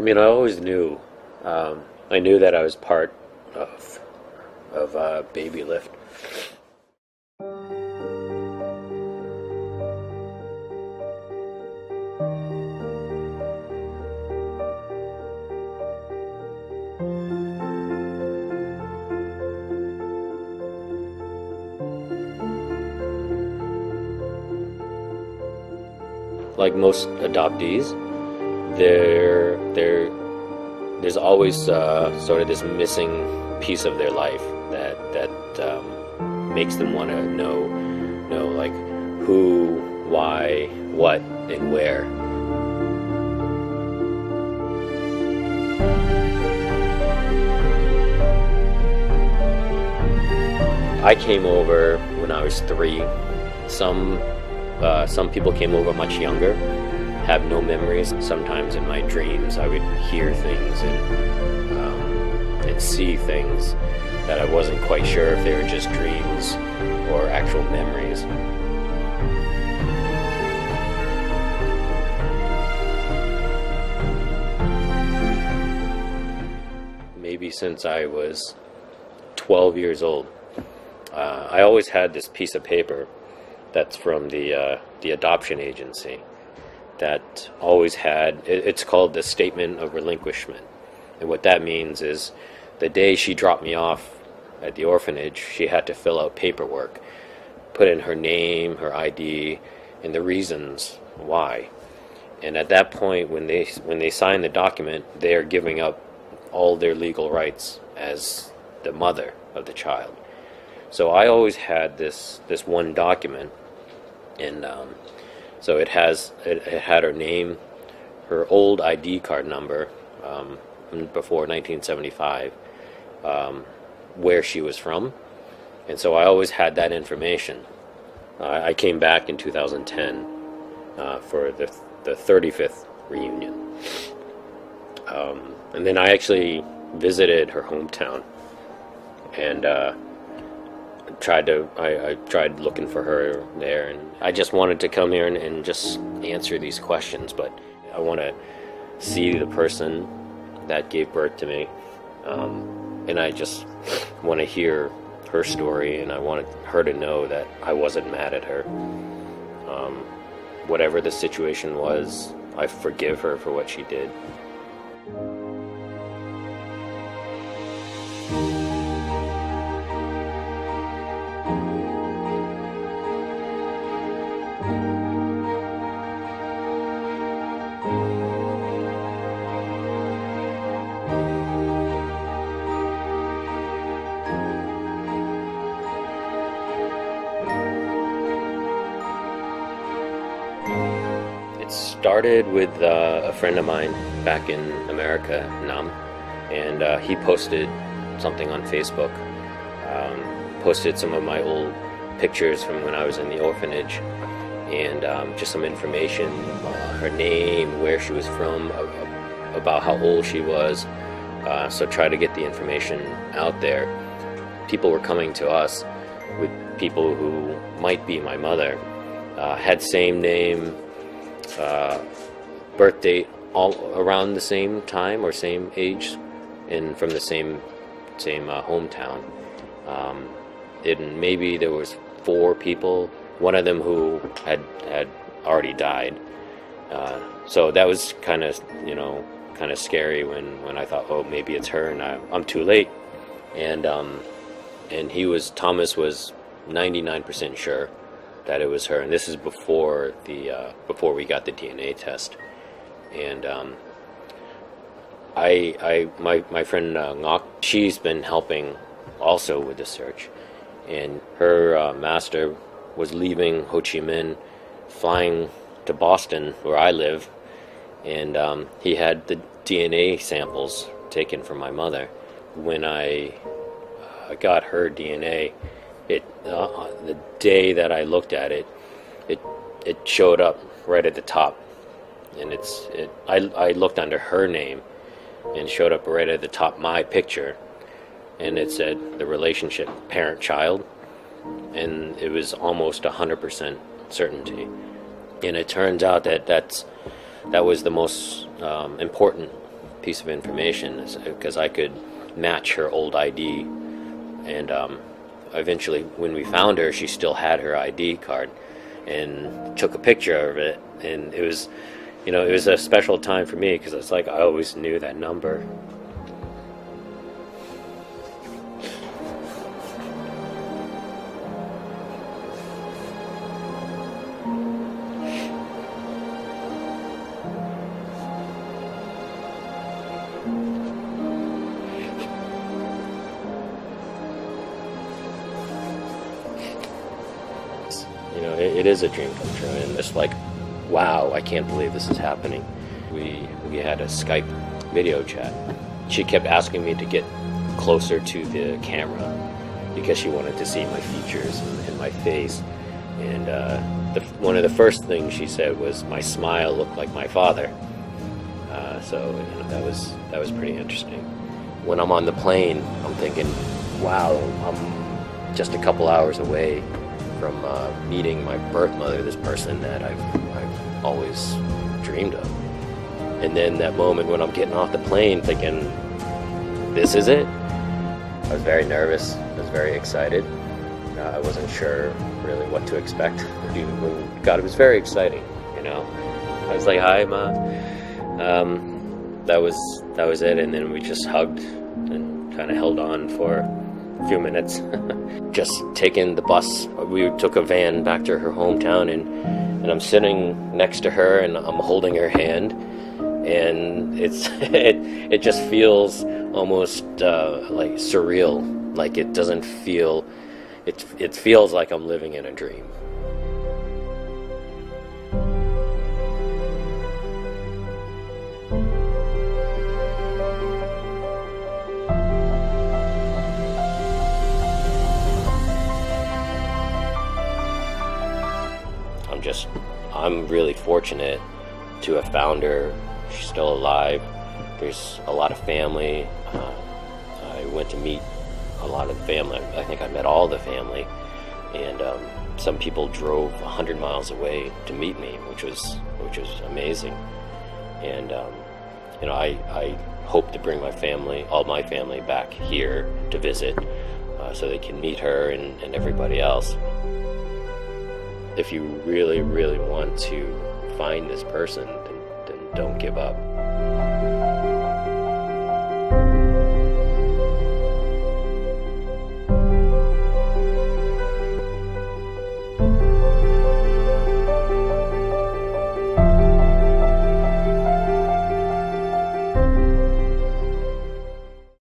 mean, I always knew. I knew that I was part of Babylift. Like most adoptees, there's always sort of this missing piece of their life that makes them want to know like who, why, what, and where. I came over when I was 3. Some people came over much younger, have no memories. Sometimes in my dreams I would hear things and see things that I wasn't quite sure if they were just dreams or actual memories. Maybe since I was 12 years old, I always had this piece of paper that's from the adoption agency that always had, it's called the Statement of Relinquishment. And what that means is the day she dropped me off at the orphanage, she had to fill out paperwork, put in her name, her ID, and the reasons why. And at that point, when they sign the document, they are giving up all their legal rights as the mother of the child. So I always had this one document, and so it had her name, her old ID card number before 1975, where she was from, and so I always had that information. I came back in 2010 for the 35th reunion, and then I actually visited her hometown and I tried looking for her there, and I just wanted to come here and just answer these questions, but I want to see the person that gave birth to me, and I just want to hear her story, and I wanted her to know that I wasn't mad at her. Whatever the situation was, I forgive her for what she did. Started with a friend of mine back in America, Nam, and he posted something on Facebook, posted some of my old pictures from when I was in the orphanage, and just some information, her name, where she was from, about how old she was, so try to get the information out there. People were coming to us with people who might be my mother, had same name, birth date, all around the same time or same age, and from the same hometown. And maybe there was 4 people, one of them who had already died. So that was kind of scary when I thought, oh, maybe it's her, and I'm too late. And Thomas was 99% sure that it was her, and this is before we got the DNA test. And my friend Ngok, she's been helping also with the search, and her master was leaving Ho Chi Minh, flying to Boston, where I live, and he had the DNA samples taken from my mother. When I got her DNA, the day that I looked at it, it showed up right at the top, and I looked under her name, and showed up right at the top my picture, and it said the relationship parent-child, and it was almost 100% certainty. And it turns out that was the most important piece of information because I could match her old ID, and eventually when we found her, she still had her ID card, and took a picture of it, and it was, you know, it was a special time for me because it's like I always knew that number. You know, it is a dream come true, and it's like, wow, I can't believe this is happening. We had a Skype video chat. She kept asking me to get closer to the camera because she wanted to see my features and my face. And one of the first things she said was my smile looked like my father. So you know, that was pretty interesting. When I'm on the plane, I'm thinking, wow, I'm just a couple hours away from meeting my birth mother, this person that I've always dreamed of. And then that moment when I'm getting off the plane thinking, this is it. I was very nervous, I was very excited. I wasn't sure really what to expect. God, it was very exciting, you know. I was like, hi, Ma. That was it, and then we just hugged and kind of held on for a few minutes. Just taking the bus, we took a van back to her hometown, and I'm sitting next to her and I'm holding her hand, and it just feels almost like surreal. Like it doesn't feel, it feels like I'm living in a dream. I'm really fortunate to have found her. She's still alive. There's a lot of family. I went to meet a lot of the family. I think I met all the family, and some people drove 100 miles away to meet me, which was amazing. And you know, I hope to bring my family, all my family, back here to visit, so they can meet her and everybody else. If you really, really want to find this person, then don't give up.